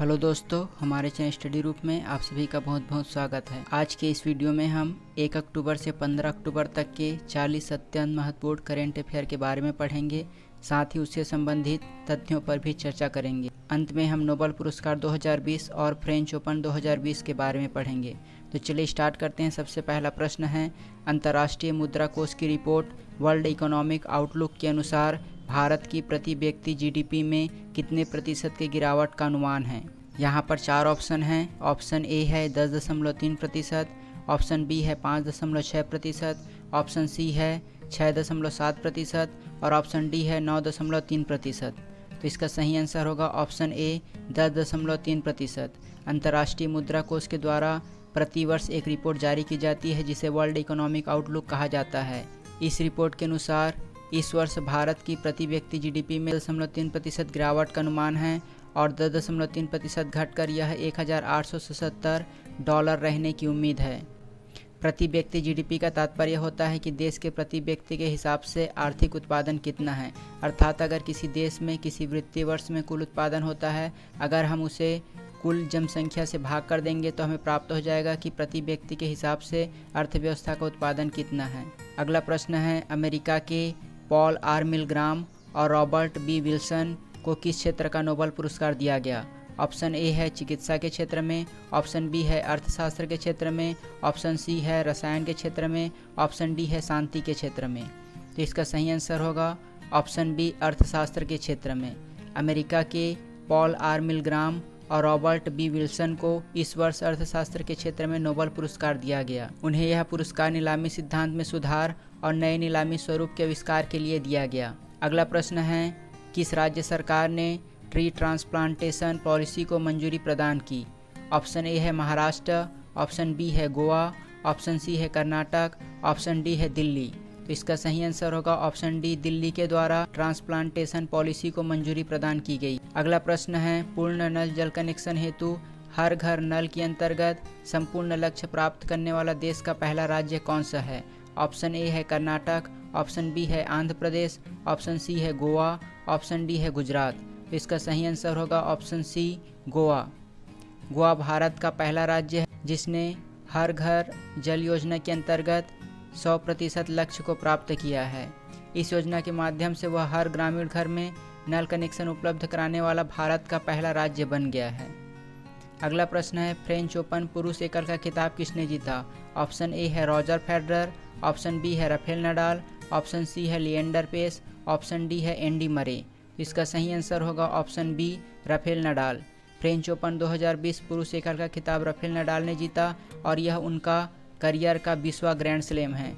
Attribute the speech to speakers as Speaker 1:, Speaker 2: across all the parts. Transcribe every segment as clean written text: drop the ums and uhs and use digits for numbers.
Speaker 1: Hello दोस्तों, हमारे channel study रूप में आप सभी का बहुत बहुत स्वागत है। आज के इस वीडियो में हम 1 अक्टूबर से 15 अक्टूबर तक के 40 अत्यंत महत्वपूर्ण करेंट अफेयर के बारे में पढ़ेंगे। साथ ही उससे संबंधित तथ्यों पर भी चर्चा करेंगे। अंत में हम नोबेल पुरस्कार 2020 और फ्रेंच ओपन 2020 के बारे में पढ़ेंगे। तो चलिए स्टार्ट करते हैं। सबसे पहला प्रश्न है, अंतर्राष्ट्रीय मुद्रा कोष की रिपोर्ट वर्ल्ड इकोनॉमिक आउटलुक के अनुसार भारत की प्रति व्यक्ति जीडीपी में कितने प्रतिशत की गिरावट का अनुमान है। यहाँ पर 4 ऑप्शन हैं। ऑप्शन ए है 10.3%, ऑप्शन बी है 5.6%, ऑप्शन सी है 6.7% और ऑप्शन डी है 9.3%। तो इसका सही आंसर होगा ऑप्शन ए 10.3%। अंतर्राष्ट्रीय मुद्रा कोष के द्वारा प्रतिवर्ष एक रिपोर्ट जारी की जाती है जिसे वर्ल्ड इकोनॉमिक आउटलुक कहा जाता है। इस रिपोर्ट के अनुसार इस वर्ष भारत की प्रति व्यक्ति जीडीपी में 10.3% गिरावट का अनुमान है और 10.3% घटकर यह $1,877 रहने की उम्मीद है। प्रति व्यक्ति जीडीपी का तात्पर्य होता है कि देश के प्रति व्यक्ति के हिसाब से आर्थिक उत्पादन कितना है, अर्थात अगर किसी देश में किसी वित्तीय वर्ष में कुल उत्पादन होता है, अगर हम उसे कुल जनसंख्या से भाग कर देंगे तो हमें प्राप्त हो जाएगा कि प्रति व्यक्ति के हिसाब से अर्थव्यवस्था का उत्पादन कितना है। अगला प्रश्न है, अमेरिका के पॉल आर मिलग्राम और रॉबर्ट बी विल्सन को किस क्षेत्र का नोबेल पुरस्कार दिया गया। ऑप्शन ए है चिकित्सा के क्षेत्र में, ऑप्शन बी है अर्थशास्त्र के क्षेत्र में, ऑप्शन सी है रसायन के क्षेत्र में, ऑप्शन डी है शांति के क्षेत्र में। तो इसका सही आंसर होगा ऑप्शन बी अर्थशास्त्र के क्षेत्र में। अमेरिका के पॉल आर मिलग्राम और रॉबर्ट बी विल्सन को इस वर्ष अर्थशास्त्र के क्षेत्र में नोबेल पुरस्कार दिया गया। उन्हें यह पुरस्कार नीलामी सिद्धांत में सुधार और नए नीलामी स्वरूप के आविष्कार के लिए दिया गया। अगला प्रश्न है, किस राज्य सरकार ने ट्री ट्रांसप्लांटेशन पॉलिसी को मंजूरी प्रदान की। ऑप्शन ए है महाराष्ट्र, ऑप्शन बी है गोवा, ऑप्शन सी है कर्नाटक, ऑप्शन डी है दिल्ली। तो इसका सही आंसर होगा ऑप्शन डी, दिल्ली के द्वारा ट्रांसप्लांटेशन पॉलिसी को मंजूरी प्रदान की गई। अगला प्रश्न है, पूर्ण नल जल कनेक्शन हेतु हर घर नल के अंतर्गत संपूर्ण लक्ष्य प्राप्त करने वाला देश का पहला राज्य कौन सा है। ऑप्शन ए है कर्नाटक, ऑप्शन बी है आंध्र प्रदेश, ऑप्शन सी है गोवा, ऑप्शन डी है गुजरात। तो इसका सही आंसर होगा ऑप्शन सी, गोवा। गोवा भारत का पहला राज्य है जिसने हर घर जल योजना के अंतर्गत 100% लक्ष्य को प्राप्त किया है। इस योजना के माध्यम से वह हर ग्रामीण घर में नल कनेक्शन उपलब्ध कराने वाला भारत का पहला राज्य बन गया है। अगला प्रश्न है, फ्रेंच ओपन पुरुष एकल का खिताब किसने जीता। ऑप्शन ए है रॉजर फेडरर, ऑप्शन बी है राफेल नडाल, ऑप्शन सी है लिएंडर पेस, ऑप्शन डी है एंडी मरे। इसका सही आंसर होगा option B, Rafael Nadal. French Open 2020 पुरुष एकल का खिताब राफेल नडाल ने जीता और यह उनका करियर का 20वां ग्रैंड स्लैम है।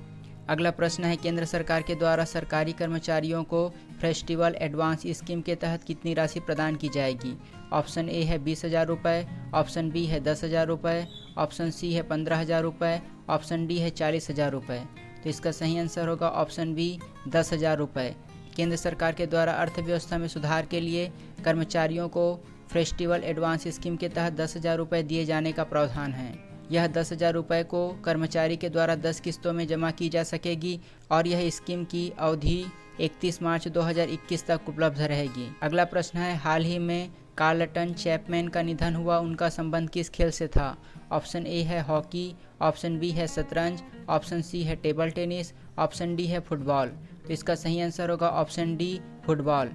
Speaker 1: अगला प्रश्न है, केंद्र सरकार के द्वारा सरकारी कर्मचारियों को फेस्टिवल एडवांस स्कीम के तहत कितनी राशि प्रदान की जाएगी। ऑप्शन ए है 20,000 रुपये, ऑप्शन बी है 10,000 रुपये, ऑप्शन सी है 15,000 रुपये, ऑप्शन डी है 40,000 रुपये। तो इसका सही आंसर होगा ऑप्शन बी, 10,000 रुपये। केंद्र सरकार के द्वारा अर्थव्यवस्था में सुधार के लिए कर्मचारियों को फेस्टिवल एडवांस स्कीम के तहत 10,000 रुपये दिए जाने का प्रावधान है। यह 10,000 रुपये को कर्मचारी के द्वारा 10 किस्तों में जमा की जा सकेगी और यह स्कीम की अवधि 31 मार्च 2021 तक उपलब्ध रहेगी। अगला प्रश्न है, हाल ही में कार्लटन चैपमैन का निधन हुआ, उनका संबंध किस खेल से था। ऑप्शन ए है हॉकी, ऑप्शन बी है शतरंज, ऑप्शन सी है टेबल टेनिस, ऑप्शन डी है फुटबॉल। तो इसका सही आंसर होगा ऑप्शन डी, फुटबॉल।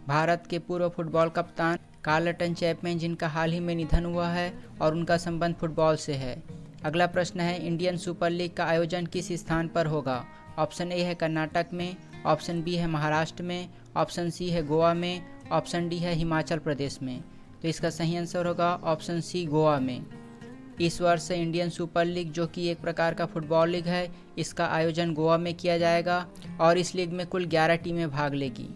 Speaker 1: भारत के पूर्व फुटबॉल कप्तान कार्लटन चैपमैन जिनका हाल ही में निधन हुआ है और उनका संबंध फुटबॉल से है। अगला प्रश्न है, इंडियन सुपर लीग का आयोजन किस स्थान पर होगा। ऑप्शन ए है कर्नाटक में, ऑप्शन बी है महाराष्ट्र में, ऑप्शन सी है गोवा में, ऑप्शन डी है हिमाचल प्रदेश में। तो इसका सही आंसर होगा ऑप्शन सी, गोवा में। इस वर्ष इंडियन सुपर लीग जो कि एक प्रकार का फुटबॉल लीग है, इसका आयोजन गोवा में किया जाएगा और इस लीग में कुल 11 टीमें भाग लेगी।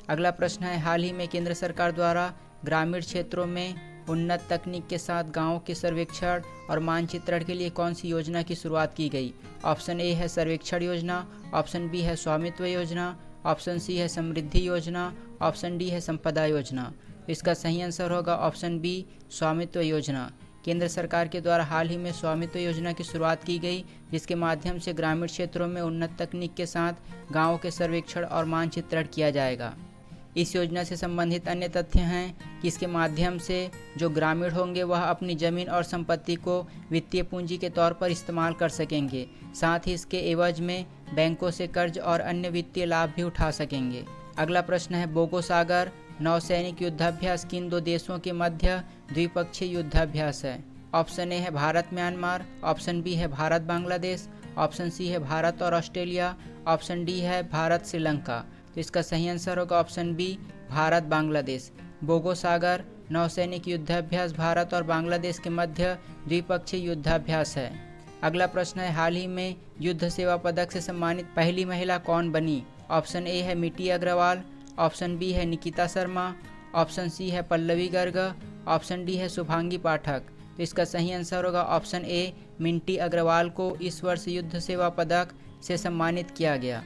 Speaker 1: अगला प्रश्न है, हाल ही में केंद्र सरकार द्वारा ग्रामीण क्षेत्रों में उन्नत तकनीक के साथ गाँवों के सर्वेक्षण और मानचित्रण के लिए कौन सी योजना की शुरुआत की गई। ऑप्शन ए है सर्वेक्षण योजना, ऑप्शन बी है स्वामित्व योजना, ऑप्शन सी है समृद्धि योजना, ऑप्शन डी है संपदा योजना। इसका सही आंसर होगा ऑप्शन बी, स्वामित्व योजना। केंद्र सरकार के द्वारा हाल ही में स्वामित्व योजना की शुरुआत की गई जिसके माध्यम से ग्रामीण क्षेत्रों में उन्नत तकनीक के साथ गाँवों के सर्वेक्षण और मानचित्रण किया जाएगा। इस योजना से संबंधित अन्य तथ्य हैं कि इसके माध्यम से जो ग्रामीण होंगे वह अपनी ज़मीन और संपत्ति को वित्तीय पूंजी के तौर पर इस्तेमाल कर सकेंगे। साथ ही इसके एवज में बैंकों से कर्ज और अन्य वित्तीय लाभ भी उठा सकेंगे। अगला प्रश्न है, बोगो सागर नौसैनिक युद्धाभ्यास किन दो देशों के मध्य द्विपक्षीय युद्धाभ्यास है? ऑप्शन ए है भारत म्यांमार, ऑप्शन बी है भारत बांग्लादेश, ऑप्शन सी है भारत और ऑस्ट्रेलिया, ऑप्शन डी है भारत श्रीलंका। तो इसका सही आंसर होगा ऑप्शन बी, भारत बांग्लादेश। बोगो सागर नौसैनिक युद्धाभ्यास भारत और बांग्लादेश के मध्य द्विपक्षीय युद्धाभ्यास है। अगला प्रश्न है, हाल ही में युद्ध सेवा पदक से सम्मानित पहली महिला कौन बनी? ऑप्शन ए है मिटी अग्रवाल, ऑप्शन बी है निकिता शर्मा, ऑप्शन सी है पल्लवी गर्ग, ऑप्शन डी है शुभांगी पाठक। तो इसका सही आंसर होगा ऑप्शन ए, मिंटी अग्रवाल को इस वर्ष युद्ध सेवा पदक से सम्मानित किया गया।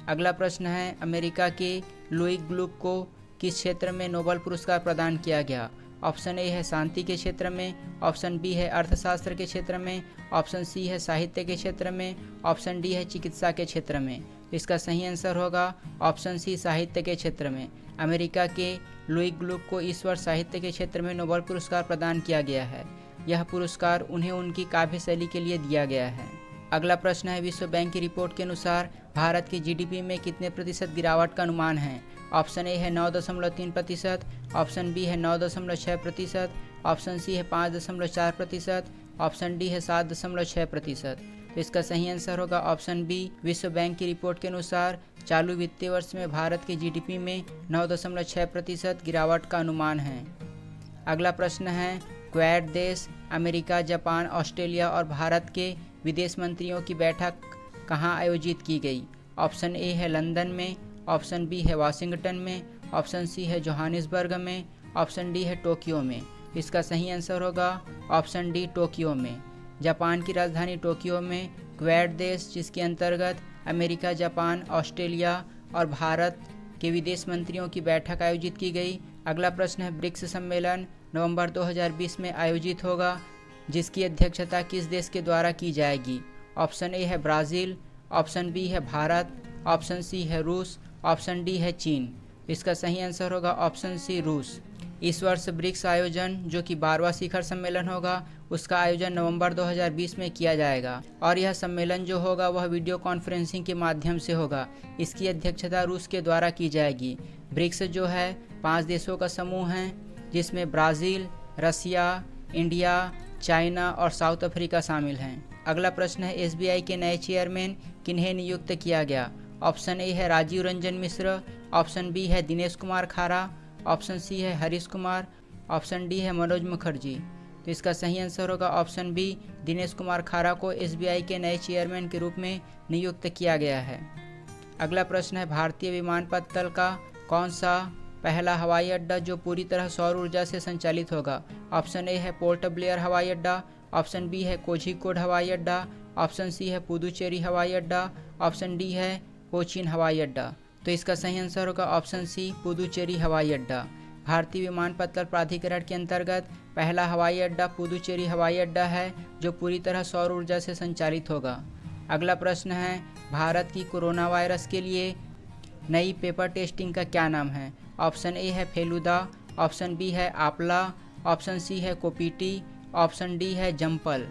Speaker 1: अगला प्रश्न है, अमेरिका के लुई ग्लुक को किस क्षेत्र में नोबेल पुरस्कार प्रदान किया गया? ऑप्शन ए है शांति के क्षेत्र में, ऑप्शन बी है अर्थशास्त्र के क्षेत्र में, ऑप्शन सी है साहित्य के क्षेत्र में, ऑप्शन डी है चिकित्सा के क्षेत्र में। तो इसका सही आंसर होगा ऑप्शन सी, साहित्य के क्षेत्र में। अमेरिका के लुई ग्लुक को इस वर्ष साहित्य के क्षेत्र में नोबेल पुरस्कार प्रदान किया गया है। यह पुरस्कार उन्हें उनकी काव्य शैली के लिए दिया गया है। अगला प्रश्न है, विश्व बैंक की रिपोर्ट के अनुसार भारत की जीडीपी में कितने प्रतिशत गिरावट का अनुमान है? ऑप्शन ए है 9.3%, ऑप्शन बी है 9.6%, ऑप्शन सी है 5.4%, ऑप्शन डी है 7.6%। तो इसका सही आंसर होगा ऑप्शन बी, विश्व बैंक की रिपोर्ट के अनुसार चालू वित्तीय वर्ष में भारत के जीडीपी में 9.6% गिरावट का अनुमान है। अगला प्रश्न है, क्वाड देश अमेरिका, जापान, ऑस्ट्रेलिया और भारत के विदेश मंत्रियों की बैठक कहाँ आयोजित की गई? ऑप्शन ए है लंदन में, ऑप्शन बी है वाशिंगटन में, ऑप्शन सी है जोहानिसबर्ग में, ऑप्शन डी है टोक्यो में। इसका सही आंसर होगा ऑप्शन डी, टोक्यो में। जापान की राजधानी टोक्यो में क्वाड देश, जिसके अंतर्गत अमेरिका, जापान, ऑस्ट्रेलिया और भारत के विदेश मंत्रियों की बैठक आयोजित की गई। अगला प्रश्न है, ब्रिक्स सम्मेलन नवंबर 2020 में आयोजित होगा, जिसकी अध्यक्षता किस देश के द्वारा की जाएगी? ऑप्शन ए है ब्राज़ील, ऑप्शन बी है भारत, ऑप्शन सी है रूस, ऑप्शन डी है चीन। इसका सही आंसर होगा ऑप्शन सी, रूस। इस वर्ष ब्रिक्स आयोजन, जो कि 12वां शिखर सम्मेलन होगा, उसका आयोजन नवंबर 2020 में किया जाएगा और यह सम्मेलन जो होगा वह वीडियो कॉन्फ्रेंसिंग के माध्यम से होगा। इसकी अध्यक्षता रूस के द्वारा की जाएगी। ब्रिक्स जो है 5 देशों का समूह है, जिसमें ब्राज़ील, रसिया, इंडिया, चाइना और साउथ अफ्रीका शामिल हैं। अगला प्रश्न है, एसबीआई के नए चेयरमैन किन्हें नियुक्त किया गया? ऑप्शन ए है राजीव रंजन मिश्र, ऑप्शन बी है दिनेश कुमार खारा, ऑप्शन सी है हरीश कुमार, ऑप्शन डी है मनोज मुखर्जी। तो इसका सही आंसर होगा ऑप्शन बी, दिनेश कुमार खारा को एसबीआई के नए चेयरमैन के रूप में नियुक्त किया गया है। अगला प्रश्न है, भारतीय विमानपत्तल का कौन सा पहला हवाई अड्डा जो पूरी तरह सौर ऊर्जा से संचालित होगा? ऑप्शन ए है पोर्ट ब्लेयर हवाई अड्डा, ऑप्शन बी है कोझिकोड हवाई अड्डा, ऑप्शन सी है पुदुचेरी हवाई अड्डा, ऑप्शन डी है कोचीन हवाई अड्डा। तो इसका सही आंसर होगा ऑप्शन सी, पुदुचेरी हवाई अड्डा। भारतीय विमानपत्तल प्राधिकरण के अंतर्गत पहला हवाई अड्डा पुदुचेरी हवाई अड्डा है, जो पूरी तरह सौर ऊर्जा से संचालित होगा। अगला प्रश्न है, भारत की कोरोना वायरस के लिए नई पेपर टेस्टिंग का क्या नाम है? ऑप्शन ए है फेलुदा, ऑप्शन बी है आपला, ऑप्शन सी है कोपीटी, ऑप्शन डी है जम्पल।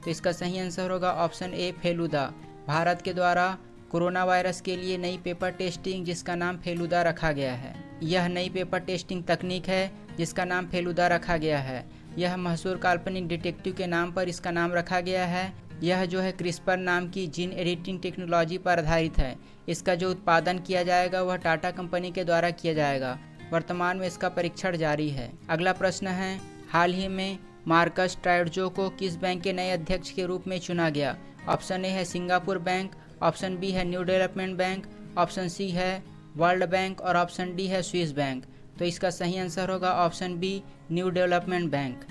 Speaker 1: तो इसका सही आंसर होगा ऑप्शन ए, फेलुदा। भारत के द्वारा कोरोना वायरस के लिए नई पेपर टेस्टिंग, जिसका नाम फेलुदा रखा गया है। यह नई पेपर टेस्टिंग तकनीक है जिसका नाम फेलुदा रखा गया है। यह मशहूर काल्पनिक डिटेक्टिव के नाम पर इसका नाम रखा गया है। यह जो है क्रिस्पर नाम की जीन एडिटिंग टेक्नोलॉजी पर आधारित है। इसका जो उत्पादन किया जाएगा वह टाटा कंपनी के द्वारा किया जाएगा। वर्तमान में इसका परीक्षण जारी है। अगला प्रश्न है, हाल ही में मार्कस ट्राइडजो को किस बैंक के नए अध्यक्ष के रूप में चुना गया? ऑप्शन ए है सिंगापुर बैंक, ऑप्शन बी है New Development Bank, option C है वर्ल्ड बैंक और ऑप्शन डी है स्विस बैंक। तो इसका सही आंसर होगा option B, New Development Bank.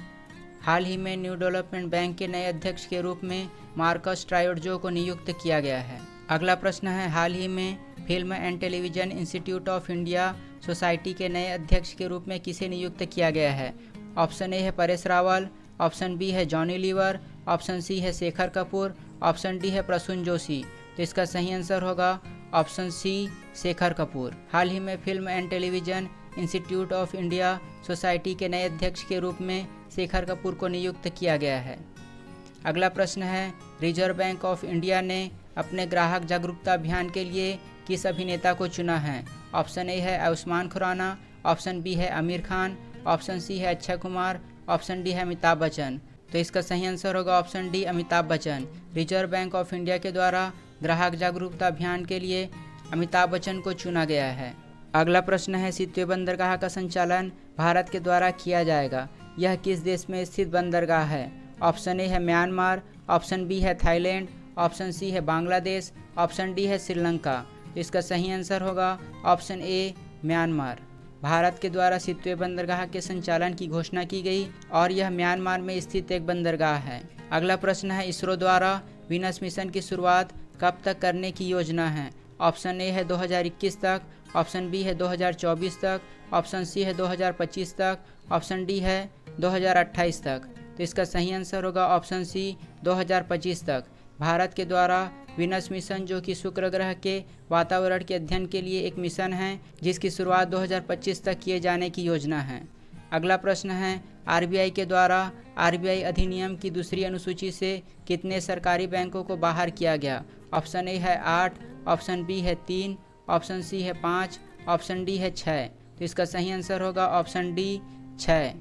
Speaker 1: हाल ही में न्यू डेवलपमेंट बैंक के नए अध्यक्ष के रूप में मार्कस ट्राइडजो को नियुक्त किया गया है। अगला प्रश्न है, हाल ही में film and television institute of India society के नए अध्यक्ष के रूप में किसे नियुक्त किया गया है? ऑप्शन ए है परेश रावल, ऑप्शन बी है जॉनी लीवर, ऑप्शन सी है शेखर कपूर, ऑप्शन डी है प्रसून जोशी। तो इसका सही आंसर होगा ऑप्शन सी शेखर कपूर। हाल ही में film and television institute of India society के नए अध्यक्ष के रूप में शेखर कपूर को नियुक्त किया गया है। अगला प्रश्न है, रिजर्व बैंक ऑफ इंडिया ने अपने ग्राहक जागरूकता अभियान के लिए किस अभिनेता को चुना है? ऑप्शन ए है आयुष्मान खुराना, ऑप्शन बी है आमिर खान, ऑप्शन सी है अक्षय कुमार, ऑप्शन डी है अमिताभ बच्चन। तो इसका सही आंसर होगा option D Amitabh Bachchan. Reserve bank of India के द्वारा ग्राहक जागरूकता अभियान के लिए अमिताभ बच्चन को चुना गया है। अगला प्रश्न है, सितवे बंदरगाह का संचालन भारत के द्वारा किया जाएगा, यह किस देश में स्थित बंदरगाह है? ऑप्शन ए है म्यांमार, ऑप्शन बी है थाईलैंड, ऑप्शन सी है बांग्लादेश, ऑप्शन डी है श्रीलंका। तो इसका सही आंसर होगा ऑप्शन ए म्यांमार। भारत के द्वारा सितवे बंदरगाह के संचालन की घोषणा की गई और यह म्यांमार में स्थित एक बंदरगाह है। अगला प्रश्न है, इसरो द्वारा वीनस मिशन की शुरुआत कब तक करने की योजना है? ऑप्शन ए है 2021 तक, ऑप्शन बी है 2024 तक, ऑप्शन सी है 2025 तक, ऑप्शन डी है 2028 तक। तो इसका सही आंसर होगा ऑप्शन सी 2025 तक। भारत के द्वारा वीनस मिशन, जो कि शुक्र ग्रह के वातावरण के अध्ययन के लिए एक मिशन है, जिसकी शुरुआत 2025 तक किए जाने की योजना है। अगला प्रश्न है, आरबीआई के द्वारा आरबीआई अधिनियम की दूसरी अनुसूची से कितने सरकारी बैंकों को बाहर किया गया? ऑप्शन ए है 8, ऑप्शन बी है 3, ऑप्शन सी है 5, ऑप्शन डी है 6। तो इसका सही आंसर होगा ऑप्शन डी 6।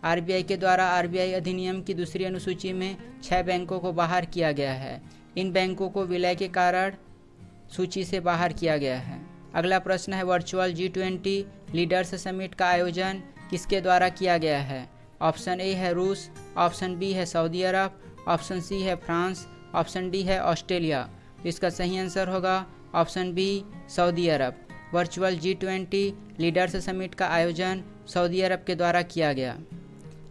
Speaker 1: आरबीआई के द्वारा आरबीआई अधिनियम की दूसरी अनुसूची में 6 बैंकों को बाहर किया गया है। इन बैंकों को विलय के कारण सूची से बाहर किया गया है। अगला प्रश्न है, वर्चुअल G20 लीडर्स समिट का आयोजन किसके द्वारा किया गया है? ऑप्शन ए है रूस, ऑप्शन बी है सऊदी अरब, ऑप्शन सी है फ्रांस, ऑप्शन डी है ऑस्ट्रेलिया। इसका सही आंसर होगा ऑप्शन बी सऊदी अरब। वर्चुअल G20 लीडर्स समिट का आयोजन सऊदी अरब के द्वारा किया गया।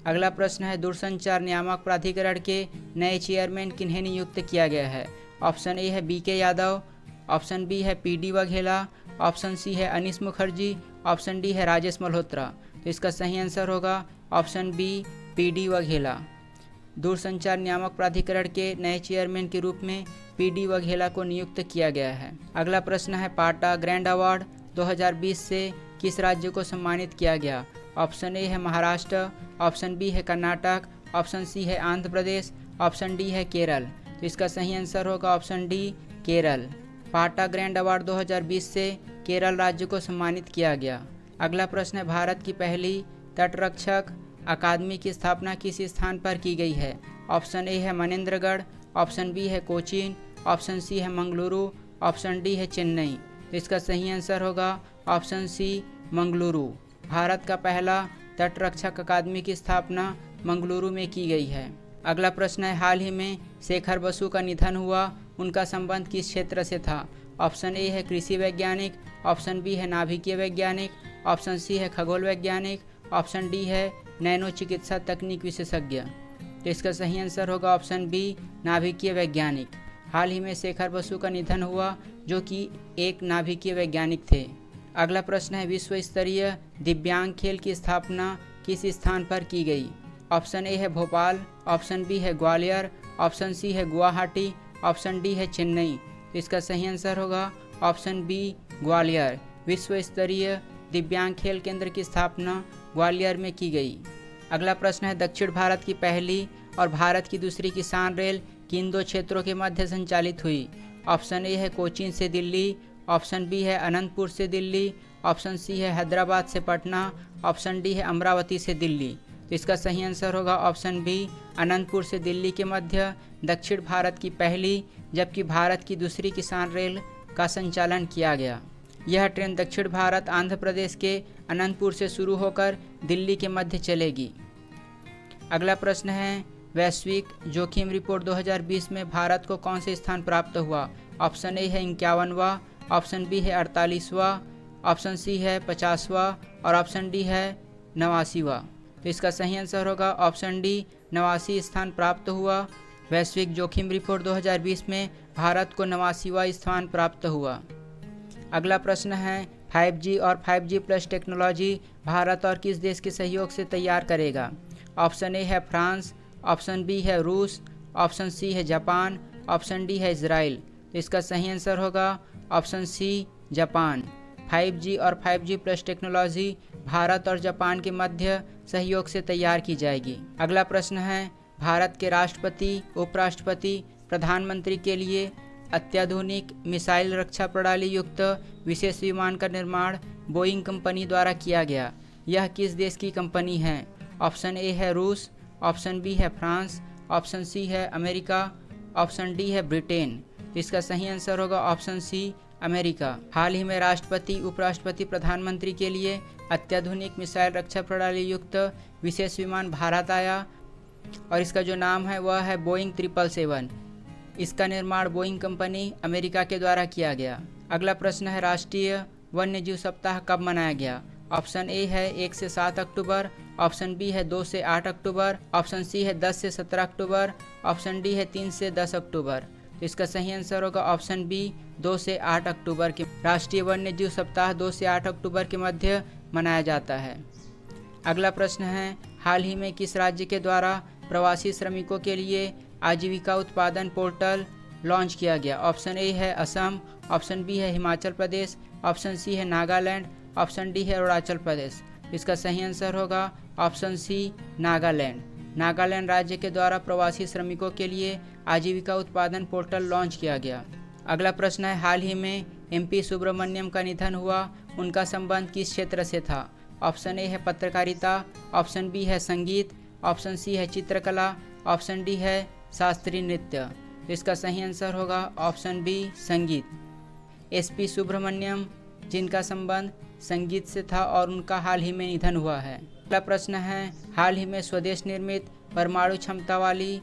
Speaker 1: अगला प्रश्न है, दूरसंचार नियामक प्राधिकरण के नए चेयरमैन किन्हें नियुक्त किया गया है? ऑप्शन ए है BK यादव, ऑप्शन बी है PD वाघेला, ऑप्शन सी है अनीस मुखर्जी, ऑप्शन डी है राजेश मल्होत्रा। तो इसका सही आंसर होगा ऑप्शन बी PD वाघेला। दूरसंचार नियामक प्राधिकरण के नए चेयरमैन के रूप में PD वाघेला को नियुक्त किया गया है। अगला प्रश्न है, पाटा ग्रैंड अवार्ड 2020 से किस राज्य को सम्मानित किया गया? ऑप्शन ए है महाराष्ट्र, ऑप्शन बी है कर्नाटक, ऑप्शन सी है आंध्र प्रदेश, ऑप्शन डी है केरल। तो इसका सही आंसर होगा ऑप्शन डी केरल। पाटा ग्रैंड अवार्ड 2020 से केरल राज्य को सम्मानित किया गया। अगला प्रश्न है, भारत की पहली तटरक्षक अकादमी की स्थापना किस स्थान पर की गई है? ऑप्शन ए है मनेंद्रगढ़, ऑप्शन बी है कोचीन, ऑप्शन सी है मंगलुरु, ऑप्शन डी है चेन्नई। तो इसका सही आंसर होगा ऑप्शन सी मंगलुरु। भारत का पहला तटरक्षक अकादमी की स्थापना मंगलुरु में की गई है। अगला प्रश्न है, हाल ही में शेखर बसु का निधन हुआ, उनका संबंध किस क्षेत्र से था? ऑप्शन ए है कृषि वैज्ञानिक, ऑप्शन बी है नाभिकीय वैज्ञानिक, ऑप्शन सी है खगोल वैज्ञानिक, ऑप्शन डी है नैनो चिकित्सा तकनीक विशेषज्ञ। तो इसका सही आंसर होगा ऑप्शन बी नाभिकीय वैज्ञानिक। हाल ही में शेखर बसु का निधन हुआ, जो कि एक नाभिकीय वैज्ञानिक थे। अगला प्रश्न है, विश्व स्तरीय दिव्यांग खेल की स्थापना किस स्थान पर की गई? ऑप्शन ए है भोपाल, ऑप्शन बी है ग्वालियर, ऑप्शन सी है गुवाहाटी, ऑप्शन डी है चेन्नई। तो इसका सही आंसर होगा ऑप्शन बी ग्वालियर। विश्व स्तरीय दिव्यांग खेल केंद्र की स्थापना ग्वालियर में की गई। अगला प्रश्न है, दक्षिण भारत की पहली और भारत की दूसरी किसान रेल किन दो क्षेत्रों के मध्य संचालित हुई? ऑप्शन ए है कोचीन से दिल्ली, ऑप्शन बी है अनंतपुर से दिल्ली, ऑप्शन सी है हैदराबाद से पटना, ऑप्शन डी है अमरावती से दिल्ली। तो इसका सही आंसर होगा ऑप्शन बी अनंतपुर से दिल्ली के मध्य दक्षिण भारत की पहली जबकि भारत की दूसरी किसान रेल का संचालन किया गया। यह ट्रेन दक्षिण भारत आंध्र प्रदेश के अनंतपुर से शुरू होकर दिल्ली के मध्य चलेगी। अगला प्रश्न है, वैश्विक जोखिम रिपोर्ट 2020 में भारत को कौन से स्थान प्राप्त हुआ? ऑप्शन ए है 51वां, ऑप्शन बी है 48वां, ऑप्शन सी है 50वां और ऑप्शन डी है 89वां। तो इसका सही आंसर होगा ऑप्शन डी 89 स्थान प्राप्त हुआ। वैश्विक जोखिम रिपोर्ट 2020 में भारत को 89वां स्थान प्राप्त हुआ। अगला प्रश्न है, 5G और 5G प्लस टेक्नोलॉजी भारत और किस देश के सहयोग से तैयार करेगा? ऑप्शन ए है फ्रांस, ऑप्शन बी है रूस, ऑप्शन सी है जापान, ऑप्शन डी है इजराइल। तो इसका सही आंसर होगा ऑप्शन सी जापान। 5G और 5G प्लस टेक्नोलॉजी भारत और जापान के मध्य सहयोग से तैयार की जाएगी। अगला प्रश्न है, भारत के राष्ट्रपति, उपराष्ट्रपति, प्रधानमंत्री के लिए अत्याधुनिक मिसाइल रक्षा प्रणाली युक्त विशेष विमान का निर्माण बोइंग कंपनी द्वारा किया गया। यह किस देश की कंपनी है? ऑप्शन ए है रूस, ऑप्शन बी है फ्रांस, ऑप्शन सी है अमेरिका, ऑप्शन डी है ब्रिटेन। तो इसका सही आंसर होगा ऑप्शन सी अमेरिका। हाल ही में राष्ट्रपति, उपराष्ट्रपति, प्रधानमंत्री के लिए अत्याधुनिक मिसाइल रक्षा प्रणाली युक्त विशेष विमान भारत आया और इसका जो नाम है वह है बोइंग 777। इसका निर्माण बोइंग कंपनी अमेरिका के द्वारा किया गया। अगला प्रश्न है, राष्ट्रीय वन्य जीव सप्ताह कब मनाया गया? ऑप्शन ए है 1 से 7 अक्टूबर, ऑप्शन बी है 2 से 8 अक्टूबर, ऑप्शन सी है 10 से 17 अक्टूबर, ऑप्शन डी है 3 से 10 अक्टूबर। तो इसका सही आंसर होगा ऑप्शन बी 2 से 8 अक्टूबर के। राष्ट्रीय वन्य जीव सप्ताह 2 से 8 अक्टूबर के मध्य मनाया जाता है। अगला प्रश्न है, हाल ही में किस राज्य के द्वारा प्रवासी श्रमिकों के लिए आजीविका उत्पादन पोर्टल लॉन्च किया गया? ऑप्शन ए है असम, ऑप्शन बी है हिमाचल प्रदेश, ऑप्शन सी है नागालैंड, ऑप्शन डी है अरुणाचल प्रदेश। इसका सही आंसर होगा ऑप्शन सी नागालैंड। नागालैंड राज्य के द्वारा प्रवासी श्रमिकों के लिए आजीविका उत्पादन पोर्टल लॉन्च किया गया। अगला प्रश्न है, हाल ही में MP सुब्रमण्यम का निधन हुआ, उनका संबंध किस क्षेत्र से था? ऑप्शन ए है पत्रकारिता, ऑप्शन बी है संगीत, ऑप्शन सी है चित्रकला, ऑप्शन डी है शास्त्रीय नृत्य। तो इसका सही आंसर होगा ऑप्शन बी संगीत। SP सुब्रमण्यम जिनका संबंध संगीत से था और उनका हाल ही में निधन हुआ है। अगला प्रश्न है, हाल ही में स्वदेश निर्मित परमाणु क्षमता वाली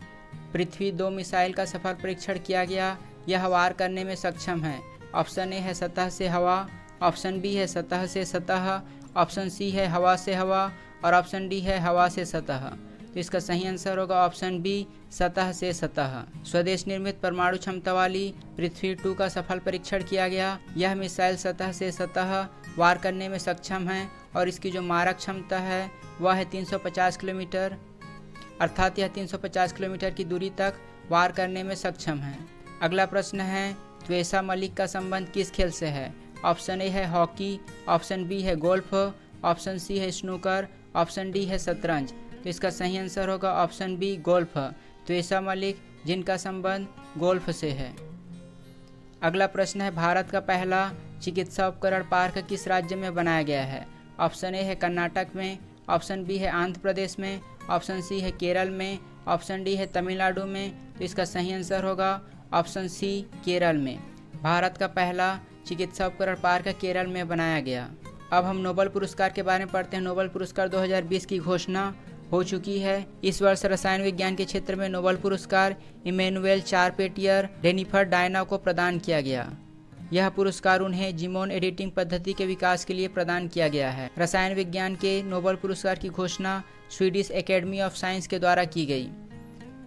Speaker 1: पृथ्वी 2 मिसाइल का सफल परीक्षण किया गया। यह वार करने में सक्षम है। ऑप्शन ए है सतह से हवा, ऑप्शन बी है सतह से सतह, ऑप्शन सी है हवा से हवा और ऑप्शन डी है हवा से सतह। तो इसका सही आंसर होगा ऑप्शन बी सतह से सतह। स्वदेश निर्मित परमाणु क्षमता वाली पृथ्वी 2 का सफल परीक्षण किया गया। यह मिसाइल सतह से सतह वार करने में सक्षम है और इसकी जो मारक क्षमता है वह है 350 किलोमीटर, अर्थात यह 350 किलोमीटर की दूरी तक वार करने में सक्षम है। अगला प्रश्न है, त्वेषा मलिक का संबंध किस खेल से है? ऑप्शन ए है हॉकी, ऑप्शन बी है गोल्फ, ऑप्शन सी है स्नूकर, ऑप्शन डी है शतरंज। तो इसका सही आंसर होगा ऑप्शन बी गोल्फ। त्वेषा मलिक जिनका संबंध गोल्फ से है। अगला प्रश्न है, भारत का पहला चिकित्सा उपकरण पार्क किस राज्य में बनाया गया है? ऑप्शन ए है कर्नाटक में, ऑप्शन बी है आंध्र प्रदेश में, ऑप्शन सी है केरल में, ऑप्शन डी है तमिलनाडु में। तो इसका सही आंसर होगा ऑप्शन सी केरल में। भारत का पहला चिकित्सा उपकरण पार्क केरल में बनाया गया। अब हम नोबेल पुरस्कार के बारे में पढ़ते हैं। नोबेल पुरस्कार 2020 की घोषणा हो चुकी है। इस वर्ष रसायन विज्ञान के क्षेत्र में नोबेल पुरस्कार इमैनुएल चारपेटियर रेनिफर डायना को प्रदान किया गया। यह पुरस्कार उन्हें जीनोम एडिटिंग पद्धति के विकास के लिए प्रदान किया गया है। रसायन विज्ञान के नोबेल पुरस्कार की घोषणा स्वीडिश एकेडमी ऑफ साइंस के द्वारा की गई।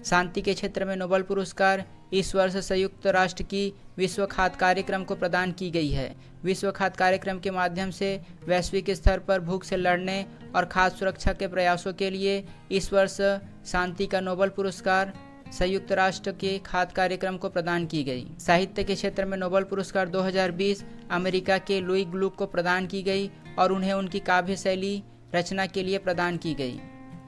Speaker 1: शांति के क्षेत्र में नोबेल पुरस्कार इस वर्ष संयुक्त राष्ट्र की विश्व खाद्य कार्यक्रम को प्रदान की गई है। विश्व खाद्य कार्यक्रम के माध्यम से वैश्विक स्तर पर भूख से लड़ने और खाद्य सुरक्षा के प्रयासों के लिए इस वर्ष शांति का नोबेल पुरस्कार संयुक्त राष्ट्र के खाद्य कार्यक्रम को प्रदान की गई। साहित्य के क्षेत्र में नोबेल पुरस्कार 2020 अमेरिका के लुई ग्लूक को प्रदान की गई और उन्हें उनकी काव्य शैली रचना के लिए प्रदान की गई।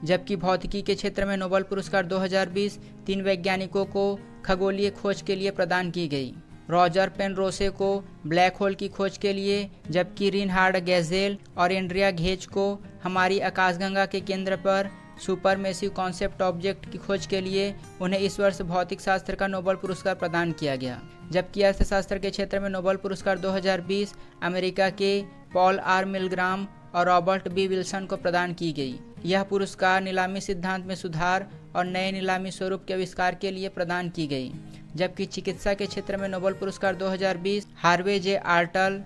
Speaker 1: जबकि भौतिकी के क्षेत्र में नोबेल पुरस्कार 2020 3 वैज्ञानिकों को खगोलीय खोज के लिए प्रदान की गई। रॉजर पेनरोसे को ब्लैक होल की खोज के लिए, जबकि रिनहार्ड गैजेल और एंड्रिया घेज को हमारी आकाशगंगा के केंद्र पर सुपरमेसिव कॉन्सेप्ट ऑब्जेक्ट की खोज के लिए उन्हें इस वर्ष भौतिक शास्त्र का नोबेल पुरस्कार प्रदान किया गया। जबकि अर्थशास्त्र के क्षेत्र में नोबेल पुरस्कार 2020 अमेरिका के पॉल आर मिलग्राम और रॉबर्ट बी विल्सन को प्रदान की गई। यह पुरस्कार नीलामी सिद्धांत में सुधार और नए नीलामी स्वरूप के आविष्कार के लिए प्रदान की गई। जबकि चिकित्सा के क्षेत्र में नोबेल पुरस्कार 2020 हार्वे जे आर्टल,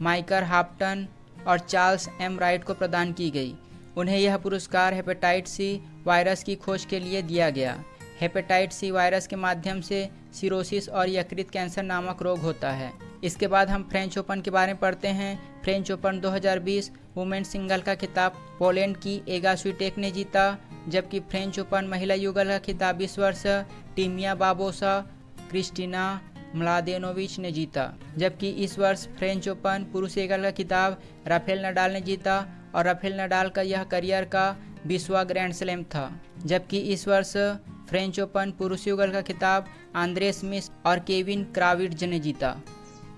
Speaker 1: माइकल हाप्टन और चार्ल्स एम राइट को प्रदान की गई। उन्हें यह पुरस्कार हेपेटाइटिस सी वायरस की खोज के लिए दिया गया। हेपेटाइटिस सी वायरस के माध्यम से सिरोसिस और यकृत कैंसर नामक रोग होता है। इसके बाद हम फ्रेंच ओपन के बारे में पढ़ते हैं। फ्रेंच ओपन 2020 वुमेन सिंगल का खिताब पोलैंड की एगा स्विटेक ने जीता। जबकि फ्रेंच ओपन महिला युगल का खिताब इस वर्ष टीमिया बाबोसा, क्रिस्टीना म्लादेनोविच ने जीता। जबकि इस वर्ष फ्रेंच ओपन पुरुष एकल का खिताब राफेल नडाल ने जीता और राफेल नडाल का यह करियर का 20वां ग्रैंड स्लैम था। जबकि इस वर्ष फ्रेंच ओपन पुरुष युगल का खिताब आंद्रे स्मिथ और केविन क्राविट्ज ने जीता।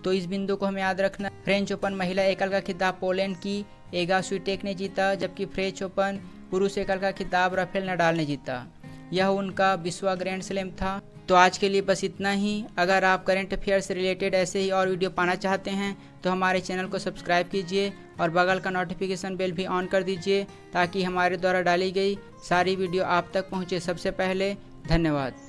Speaker 1: तो इस बिंदु को हमें याद रखना। फ्रेंच ओपन महिला एकल का खिताब पोलैंड की एगा स्विटेक ने जीता, जबकि फ्रेंच ओपन पुरुष एकल का खिताब राफेल नडाल ने जीता। यह उनका 20वां ग्रैंड स्लैम था। तो आज के लिए बस इतना ही। अगर आप करंट अफेयर से रिलेटेड ऐसे ही और वीडियो पाना चाहते हैं तो हमारे चैनल को सब्सक्राइब कीजिए और बगल का नोटिफिकेशन बेल भी ऑन कर दीजिए ताकि हमारे द्वारा डाली गई सारी वीडियो आप तक पहुंचे सबसे पहले। धन्यवाद।